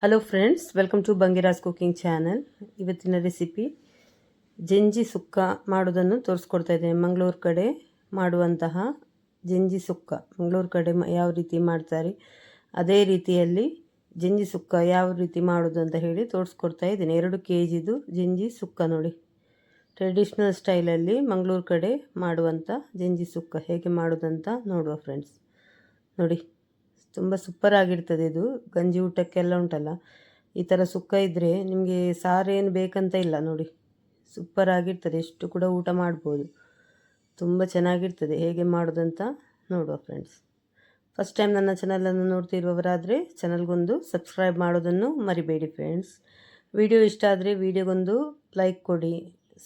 Hello friends, welcome to ಬಂಗಿರಾಸ್ cooking channel. ಇವತ್ತಿನ recipe ಜಂಜಿ ಸುಕ್ಕ ಮಾಡೋದನ್ನು ತೋರಿಸ್ಕೊಡ್ತಾ ಇದ್ದೇನೆ. ಮಂಗಳೂರು ಕಡೆ ಮಾಡುವಂತಹ ಜಂಜಿ ಸುಕ್ಕ, ಮಂಗಳೂರು ಕಡೆ ಯಾವ ರೀತಿ ಮಾಡ್ತಾರೆ ಅದೇ ರೀತಿಯಲ್ಲಿ ಜಂಜಿ ಸುಕ್ಕ ಯಾವ ರೀತಿ ಮಾಡೋದು ಅಂತ ಹೇಳಿ ತೋರಿಸ್ಕೊಡ್ತಾ ಇದ್ದೀನಿ. 2 kgದು ಜಂಜಿ ಸುಕ್ಕ ನೋಡಿ, ಟ್ರೆಡಿಷ್ನಲ್ ಸ್ಟೈಲಲ್ಲಿ ಮಂಗಳೂರು ಕಡೆ ಮಾಡುವಂಥ ಜಂಜಿ ಸುಕ್ಕ ಹೇಗೆ ಮಾಡೋದಂತ ನೋಡುವ ಫ್ರೆಂಡ್ಸ್. ನೋಡಿ, ತುಂಬ ಸೂಪರ್ ಆಗಿರ್ತದೆ ಇದು. ಗಂಜಿ ಊಟಕ್ಕೆಲ್ಲ ಉಂಟಲ್ಲ, ಈ ಥರ ಸುಕ್ಕ ಇದ್ದರೆ ನಿಮಗೆ ಸಾರೇನು ಬೇಕಂತ ಇಲ್ಲ. ನೋಡಿ, ಸೂಪರ್ ಆಗಿರ್ತದೆ, ಎಷ್ಟು ಕೂಡ ಊಟ ಮಾಡ್ಬೋದು. ತುಂಬ ಚೆನ್ನಾಗಿರ್ತದೆ. ಹೇಗೆ ಮಾಡೋದಂತ ನೋಡುವ ಫ್ರೆಂಡ್ಸ್. ಫಸ್ಟ್ ಟೈಮ್ ನನ್ನ ಚಾನಲನ್ನು ನೋಡ್ತಿರುವವರಾದರೆ ಚಾನಲ್ಗೊಂದು ಸಬ್ಸ್ಕ್ರೈಬ್ ಮಾಡೋದನ್ನು ಮರಿಬೇಡಿ ಫ್ರೆಂಡ್ಸ್. ವಿಡಿಯೋ ಇಷ್ಟ ಆದರೆ ವಿಡಿಯೋಗೊಂದು ಲೈಕ್ ಕೊಡಿ,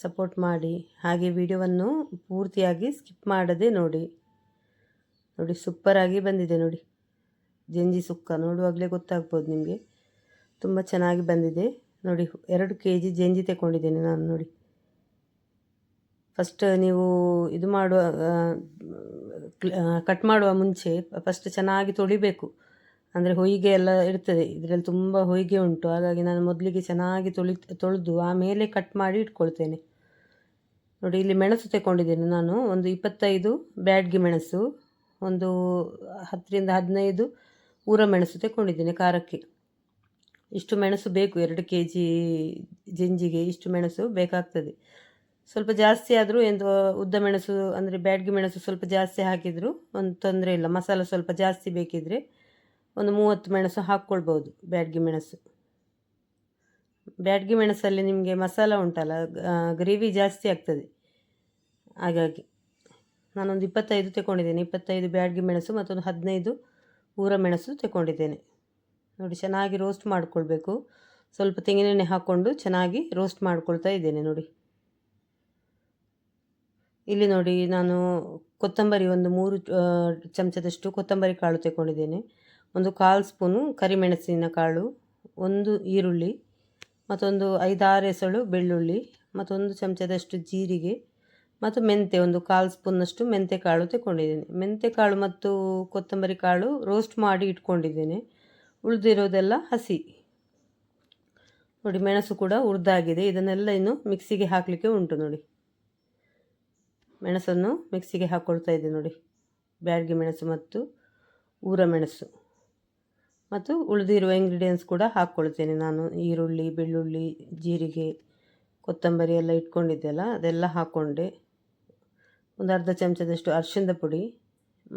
ಸಪೋರ್ಟ್ ಮಾಡಿ. ಹಾಗೆ ವಿಡಿಯೋವನ್ನು ಪೂರ್ತಿಯಾಗಿ ಸ್ಕಿಪ್ ಮಾಡದೆ ನೋಡಿ. ನೋಡಿ, ಸೂಪರಾಗಿ ಬಂದಿದೆ ನೋಡಿ ಜಂಜಿ ಸುಕ್ಕ. ನೋಡುವಾಗಲೇ ಗೊತ್ತಾಗ್ಬೋದು ನಿಮಗೆ, ತುಂಬ ಚೆನ್ನಾಗಿ ಬಂದಿದೆ. ನೋಡಿ, 2 kg ಜಂಜಿ ತಗೊಂಡಿದ್ದೇನೆ ನಾನು. ನೋಡಿ, ಫಸ್ಟ್ ನೀವು ಇದು ಮಾಡುವ ಕಟ್ ಮಾಡುವ ಮುಂಚೆ ಫಸ್ಟ್ ಚೆನ್ನಾಗಿ ತೊಳಿಬೇಕು. ಅಂದರೆ ಹೊಯ್ಗೆ ಎಲ್ಲ ಇರ್ತದೆ ಇದರಲ್ಲಿ, ತುಂಬ ಹೊಯ್ಗೆ ಉಂಟು. ಹಾಗಾಗಿ ನಾನು ಮೊದಲಿಗೆ ಚೆನ್ನಾಗಿ ತೊಳೆದು ಆಮೇಲೆ ಕಟ್ ಮಾಡಿ ಇಟ್ಕೊಳ್ತೇನೆ. ನೋಡಿ, ಇಲ್ಲಿ ಮೆಣಸು ತಗೊಂಡಿದ್ದೇನೆ ನಾನು. ಒಂದು 25 ಬ್ಯಾಡ್ಗಿ ಮೆಣಸು, ಒಂದು 10 ರಿಂದ 15 ಊರ ಮೆಣಸು ತಗೊಂಡಿದ್ದೇನೆ ಖಾರಕ್ಕೆ. ಇಷ್ಟು ಮೆಣಸು ಬೇಕು, 2 kg ಜಂಜಿಗೆ ಇಷ್ಟು ಮೆಣಸು ಬೇಕಾಗ್ತದೆ. ಸ್ವಲ್ಪ ಜಾಸ್ತಿ ಆದರೂ ಎಂದು ಉದ್ದ ಮೆಣಸು ಅಂದರೆ ಬ್ಯಾಡ್ಗಿ ಮೆಣಸು ಸ್ವಲ್ಪ ಜಾಸ್ತಿ ಹಾಕಿದರೂ ಒಂದು ತೊಂದರೆ ಇಲ್ಲ. ಮಸಾಲೆ ಸ್ವಲ್ಪ ಜಾಸ್ತಿ ಬೇಕಿದ್ದರೆ ಒಂದು 30 ಮೆಣಸು ಹಾಕ್ಕೊಳ್ಬೋದು. ಬ್ಯಾಡ್ಗಿ ಮೆಣಸು, ಬ್ಯಾಡ್ಗಿ ಮೆಣಸಲ್ಲಿ ನಿಮಗೆ ಮಸಾಲ ಉಂಟಲ್ಲ, ಗ್ರೇವಿ ಜಾಸ್ತಿ ಆಗ್ತದೆ. ಹಾಗಾಗಿ ನಾನೊಂದು 25 ತಗೊಂಡಿದ್ದೇನೆ. 25 ಬ್ಯಾಡ್ಗಿ ಮೆಣಸು ಮತ್ತೊಂದು 15 ಊರ ಮೆಣಸು ತಗೊಂಡಿದ್ದೇನೆ. ನೋಡಿ, ಚೆನ್ನಾಗಿ ರೋಸ್ಟ್ ಮಾಡಿಕೊಳ್ಬೇಕು. ಸ್ವಲ್ಪ ತೆಂಗಿನೆಣ್ಣೆ ಹಾಕ್ಕೊಂಡು ಚೆನ್ನಾಗಿ ರೋಸ್ಟ್ ಮಾಡ್ಕೊಳ್ತಾ ಇದ್ದೇನೆ. ನೋಡಿ, ಇಲ್ಲಿ ನೋಡಿ, ನಾನು ಕೊತ್ತಂಬರಿ ಒಂದು 3 ಚಮಚದಷ್ಟು ಕೊತ್ತಂಬರಿ ಕಾಳು ತಗೊಂಡಿದ್ದೇನೆ. ಒಂದು 1/4 ಸ್ಪೂನು ಕರಿಮೆಣಸಿನ ಕಾಳು, ಒಂದು ಈರುಳ್ಳಿ, ಮತ್ತೊಂದು 5-6 ಎಸಳು ಬೆಳ್ಳುಳ್ಳಿ, ಮತ್ತೊಂದು ಚಮಚದಷ್ಟು ಜೀರಿಗೆ, ಮತ್ತು ಮೆಂತೆ ಒಂದು 1/4 ಸ್ಪೂನ್ನಷ್ಟು ಮೆಂತೆ ಕಾಳು ತಗೊಂಡಿದ್ದೇನೆ. ಮೆಂತೆ ಕಾಳು ಮತ್ತು ಕೊತ್ತಂಬರಿ ಕಾಳು ರೋಸ್ಟ್ ಮಾಡಿ ಇಟ್ಕೊಂಡಿದ್ದೇನೆ. ಉಳಿದಿರೋದೆಲ್ಲ ಹಸಿ. ನೋಡಿ, ಮೆಣಸು ಕೂಡ ಹುರಿದಾಗಿದೆ. ಇದನ್ನೆಲ್ಲ ಇನ್ನು ಮಿಕ್ಸಿಗೆ ಹಾಕಲಿಕ್ಕೆ ಉಂಟು. ನೋಡಿ, ಮೆಣಸನ್ನು ಮಿಕ್ಸಿಗೆ ಹಾಕ್ಕೊಳ್ತಾ ಇದ್ದೆ. ನೋಡಿ, ಬ್ಯಾಡ್ಗಿ ಮೆಣಸು ಮತ್ತು ಊರ ಮೆಣಸು ಮತ್ತು ಉಳಿದಿರುವ ಇಂಗ್ರೀಡಿಯೆಂಟ್ಸ್ ಕೂಡ ಹಾಕ್ಕೊಳ್ತೇನೆ ನಾನು. ಈರುಳ್ಳಿ, ಬೆಳ್ಳುಳ್ಳಿ, ಜೀರಿಗೆ, ಕೊತ್ತಂಬರಿ ಎಲ್ಲ ಇಟ್ಕೊಂಡಿದ್ದೆಲ್ಲ ಅದೆಲ್ಲ ಹಾಕ್ಕೊಂಡೆ. ಒಂದು ಅರ್ಧ ಚಮಚದಷ್ಟು ಅರಿಶಿಣದ ಪುಡಿ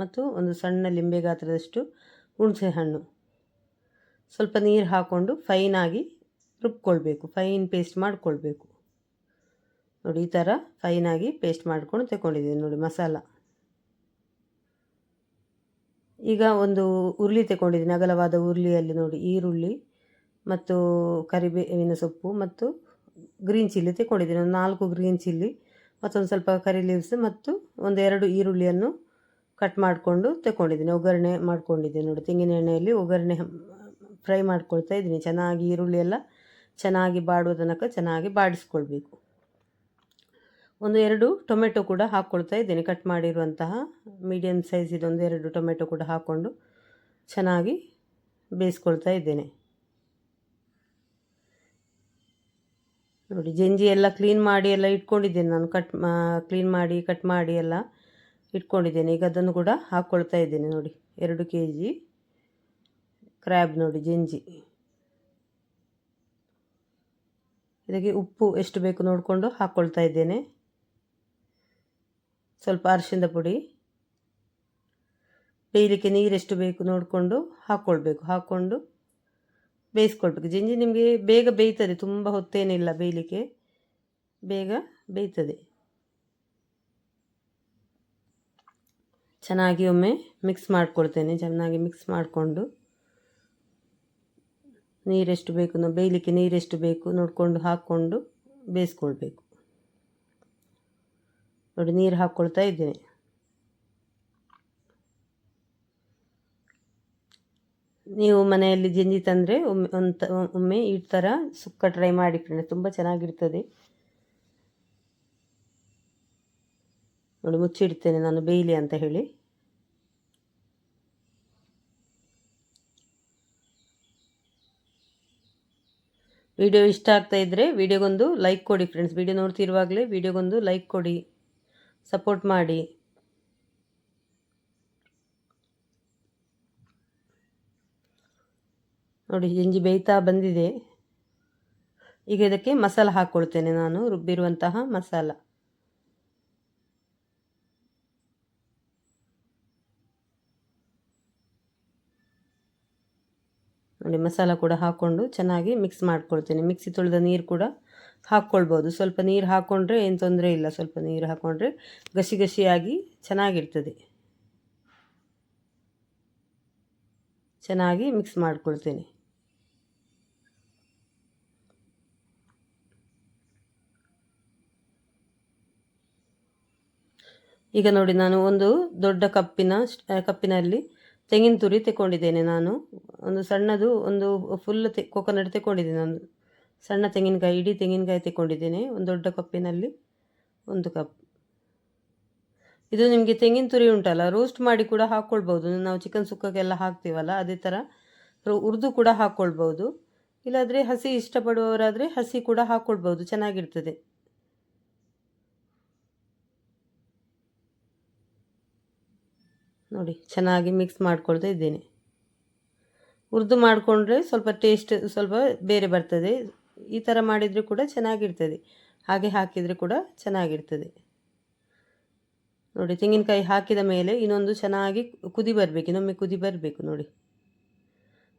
ಮತ್ತು ಒಂದು ಸಣ್ಣ ಲಿಂಬೆ ಗಾತ್ರದಷ್ಟು ಹುಣಸೆ ಹಣ್ಣು, ಸ್ವಲ್ಪ ನೀರು ಹಾಕ್ಕೊಂಡು ಫೈನಾಗಿ ರುಬ್ಕೊಳ್ಬೇಕು, ಫೈನ್ ಪೇಸ್ಟ್ ಮಾಡಿಕೊಳ್ಬೇಕು. ನೋಡಿ, ಈ ಥರ ಫೈನಾಗಿ ಪೇಸ್ಟ್ ಮಾಡ್ಕೊಂಡು ತಗೊಂಡಿದ್ದೀನಿ. ನೋಡಿ, ಮಸಾಲ. ಈಗ ಒಂದು ಉರುಳಿ ತಗೊಂಡಿದ್ದೀನಿ, ಅಗಲವಾದ ಉರುಳಿಯಲ್ಲಿ. ನೋಡಿ, ಈರುಳ್ಳಿ ಮತ್ತು ಕರಿಬೇವಿನ ಸೊಪ್ಪು ಮತ್ತು ಗ್ರೀನ್ ಚಿಲ್ಲಿ ತಗೊಂಡಿದ್ದೀನಿ. ಒಂದು 4 ಗ್ರೀನ್ ಚಿಲ್ಲಿ, ಮತ್ತೊಂದು ಸ್ವಲ್ಪ ಕರಿ ಲೀವ್ಸ್ ಮತ್ತು ಒಂದು 2 ಈರುಳ್ಳಿಯನ್ನು ಕಟ್ ಮಾಡಿಕೊಂಡು ತಗೊಂಡಿದ್ದೀನಿ. ಒಗ್ಗರಣೆ ಮಾಡ್ಕೊಂಡಿದ್ದೀನಿ. ನೋಡಿ, ತೆಂಗಿನ ಎಣ್ಣೆಯಲ್ಲಿ ಒಗ್ಗರಣೆ ಫ್ರೈ ಮಾಡ್ಕೊಳ್ತಾ ಇದ್ದೀನಿ. ಚೆನ್ನಾಗಿ ಈರುಳ್ಳಿ ಎಲ್ಲ ಚೆನ್ನಾಗಿ ಬಾಡುವ ತನಕ ಚೆನ್ನಾಗಿ ಬಾಡಿಸ್ಕೊಳ್ಬೇಕು. ಒಂದು 2 ಟೊಮೆಟೊ ಕೂಡ ಹಾಕ್ಕೊಳ್ತಾ ಇದ್ದೀನಿ, ಕಟ್ ಮಾಡಿರುವಂತಹ ಮೀಡಿಯಮ್ ಸೈಜಿದು ಒಂದು 2 ಟೊಮೆಟೊ ಕೂಡ ಹಾಕ್ಕೊಂಡು ಚೆನ್ನಾಗಿ ಬೇಯಿಸ್ಕೊಳ್ತಾ ಇದ್ದೇನೆ. ನೋಡಿ, ಜಂಜಿ ಎಲ್ಲ ಕ್ಲೀನ್ ಮಾಡಿ ಎಲ್ಲ ಇಟ್ಕೊಂಡಿದ್ದೇನೆ ನಾನು. ಕ್ಲೀನ್ ಮಾಡಿ ಕಟ್ ಮಾಡಿ ಎಲ್ಲ ಇಟ್ಕೊಂಡಿದ್ದೇನೆ. ಈಗ ಅದನ್ನು ಕೂಡ ಹಾಕ್ಕೊಳ್ತಾ ಇದ್ದೇನೆ. ನೋಡಿ, 2 kg ಕ್ರ್ಯಾಬ್ ನೋಡಿ, ಜಂಜಿ. ಇದಕ್ಕೆ ಉಪ್ಪು ಎಷ್ಟು ಬೇಕು ನೋಡಿಕೊಂಡು ಹಾಕ್ಕೊಳ್ತಾ ಇದ್ದೇನೆ. ಸ್ವಲ್ಪ ಅರಿಶಿಣದ ಪುಡಿ, ಬೇಯಲಿಕ್ಕೆ ನೀರೆಷ್ಟು ಬೇಕು ನೋಡಿಕೊಂಡು ಹಾಕ್ಕೊಂಡು ಬೇಯಿಸ್ಕೊಳ್ಬೇಕು. ಜಂಜಿ ನಿಮಗೆ ಬೇಗ ಬೇಯ್ತದೆ, ತುಂಬ ಹೊತ್ತೇನಿಲ್ಲ ಬೇಯಲಿಕ್ಕೆ, ಬೇಗ ಬೇಯ್ತದೆ. ಚೆನ್ನಾಗಿ ಒಮ್ಮೆ ಮಿಕ್ಸ್ ಮಾಡ್ಕೊಳ್ತೇನೆ. ಚೆನ್ನಾಗಿ ಮಿಕ್ಸ್ ಮಾಡಿಕೊಂಡು ನೀರೆಷ್ಟು ಬೇಕು, ಬೇಯಲಿಕ್ಕೆ ನೀರೆಷ್ಟು ಬೇಕು ನೋಡಿಕೊಂಡು ಹಾಕ್ಕೊಂಡು ಬೇಯಿಸ್ಕೊಳ್ಬೇಕು. ನೋಡಿ, ನೀರು ಹಾಕ್ಕೊಳ್ತಾ ಇದ್ದೇನೆ. ನೀವು ಮನೆಯಲ್ಲಿ ಜಂಜಿ ತಂದರೆ ಒಮ್ಮೆ ಈ ಥರ ಸುಕ್ಕ ಟ್ರೈ ಮಾಡಿ ಫ್ರೆಂಡ್ಸ್, ತುಂಬ ಚೆನ್ನಾಗಿರ್ತದೆ. ನೋಡಿ, ಮುಚ್ಚಿಡ್ತೇನೆ ನಾನು ಬೇಯಲಿ ಅಂತ ಹೇಳಿ. ವಿಡಿಯೋ ಇಷ್ಟ ಆಗ್ತಾ ಇದ್ದರೆ ವಿಡಿಯೋಗೊಂದು ಲೈಕ್ ಕೊಡಿ ಫ್ರೆಂಡ್ಸ್. ವಿಡಿಯೋ ನೋಡ್ತಿರುವಾಗಲೇ ವಿಡಿಯೋಗೊಂದು ಲೈಕ್ ಕೊಡಿ, ಸಪೋರ್ಟ್ ಮಾಡಿ. ನೋಡಿ ಜಂಜಿ ಬೇಯ್ತಾ ಬಂದಿದೆ. ಈಗ ಇದಕ್ಕೆ ಮಸಾಲ ಹಾಕ್ಕೊಳ್ತೇನೆ, ನಾನು ರುಬ್ಬಿರುವಂತಹ ಮಸಾಲ. ನೋಡಿ ಮಸಾಲ ಕೂಡ ಹಾಕ್ಕೊಂಡು ಚೆನ್ನಾಗಿ ಮಿಕ್ಸ್ ಮಾಡ್ಕೊಳ್ತೇನೆ. ಮಿಕ್ಸಿ ತೊಳೆದ ನೀರು ಕೂಡ ಹಾಕ್ಕೊಳ್ಬೋದು. ಸ್ವಲ್ಪ ನೀರು ಹಾಕ್ಕೊಂಡ್ರೆ ಏನು ತೊಂದರೆ ಇಲ್ಲ. ಸ್ವಲ್ಪ ನೀರು ಹಾಕ್ಕೊಂಡ್ರೆ ಗಸಿ ಗಸಿಯಾಗಿ ಚೆನ್ನಾಗಿರ್ತದೆ. ಚೆನ್ನಾಗಿ ಮಿಕ್ಸ್ ಮಾಡ್ಕೊಳ್ತೇನೆ. ಈಗ ನೋಡಿ ನಾನು ಒಂದು ದೊಡ್ಡ ಕಪ್ಪಿನಲ್ಲಿ ತೆಂಗಿನ ತುರಿ ತಗೊಂಡಿದ್ದೇನೆ. ನಾನು ಒಂದು ಸಣ್ಣದು ಒಂದು ಫುಲ್ ಕೊಕೊನಟ್ ತಗೊಂಡಿದ್ದೇನೆ. ಒಂದು ಸಣ್ಣ ತೆಂಗಿನಕಾಯಿ, ಇಡೀ ತೆಂಗಿನಕಾಯಿ ತಗೊಂಡಿದ್ದೇನೆ. ಒಂದು ದೊಡ್ಡ ಕಪ್ಪಿನಲ್ಲಿ 1 ಕಪ್. ಇದು ನಿಮಗೆ ತೆಂಗಿನ ತುರಿ ಉಂಟಲ್ಲ, ರೋಸ್ಟ್ ಮಾಡಿ ಕೂಡ ಹಾಕ್ಕೊಳ್ಬೋದು. ನಾವು ಚಿಕನ್ ಸುಕ್ಕಕ್ಕೆಲ್ಲ ಹಾಕ್ತೀವಲ್ಲ, ಅದೇ ಥರ ಹುರಿದು ಕೂಡ ಹಾಕ್ಕೊಳ್ಬೋದು. ಇಲ್ಲಾದರೆ ಹಸಿ ಇಷ್ಟಪಡುವವರಾದರೆ ಹಸಿ ಕೂಡ ಹಾಕ್ಕೊಳ್ಬೋದು, ಚೆನ್ನಾಗಿರ್ತದೆ. ನೋಡಿ ಚೆನ್ನಾಗಿ ಮಿಕ್ಸ್ ಮಾಡ್ಕೊಳ್ತಾ ಇದ್ದೇನೆ. ಹುರಿದು ಮಾಡಿಕೊಂಡ್ರೆ ಸ್ವಲ್ಪ ಟೇಸ್ಟ್ ಸ್ವಲ್ಪ ಬೇರೆ ಬರ್ತದೆ. ಈ ಥರ ಮಾಡಿದರೆ ಕೂಡ ಚೆನ್ನಾಗಿರ್ತದೆ, ಹಾಗೆ ಹಾಕಿದರೆ ಕೂಡ ಚೆನ್ನಾಗಿರ್ತದೆ. ನೋಡಿ ತೆಂಗಿನಕಾಯಿ ಹಾಕಿದ ಮೇಲೆ ಇನ್ನೊಂದು ಚೆನ್ನಾಗಿ ಕುದಿ ಬರಬೇಕು, ಇನ್ನೊಮ್ಮೆ ಕುದಿ ಬರಬೇಕು. ನೋಡಿ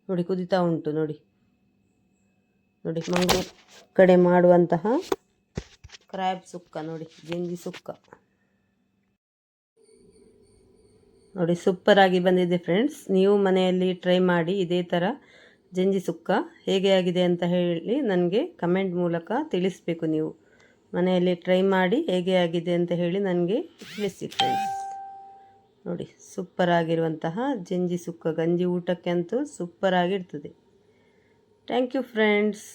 ನೋಡಿ ಕುದಿತಾ ಉಂಟು. ನೋಡಿ ನೋಡಿ ಮಂಗಳೂರು ಕಡೆ ಮಾಡುವಂತಹ ಕ್ರ್ಯಾಬ್ ಸುಕ್ಕ, ನೋಡಿ ಜಂಜಿ ಸುಕ್ಕ ನೋಡಿ ಸೂಪರಾಗಿ ಬಂದಿದೆ ಫ್ರೆಂಡ್ಸ್. ನೀವು ಮನೆಯಲ್ಲಿ ಟ್ರೈ ಮಾಡಿ ಇದೇ ಥರ ಜಂಜಿ ಸುಕ್ಕ ಹೇಗೆ ಆಗಿದೆ ಅಂತ ಹೇಳಿ ನನಗೆ ಕಮೆಂಟ್ ಮೂಲಕ ತಿಳಿಸಬೇಕು. ನೀವು ಮನೆಯಲ್ಲಿ ಟ್ರೈ ಮಾಡಿ ಹೇಗೆ ಆಗಿದೆ ಅಂತ ಹೇಳಿ ನನಗೆ ತಿಳಿಸಿ ಫ್ರೆಂಡ್ಸ್. ನೋಡಿ ಸೂಪರಾಗಿರುವಂತಹ ಜಂಜಿ ಸುಕ್ಕ, ಗಂಜಿ ಊಟಕ್ಕೆ ಅಂತೂ ಸೂಪರಾಗಿರ್ತದೆ. Thank you friends.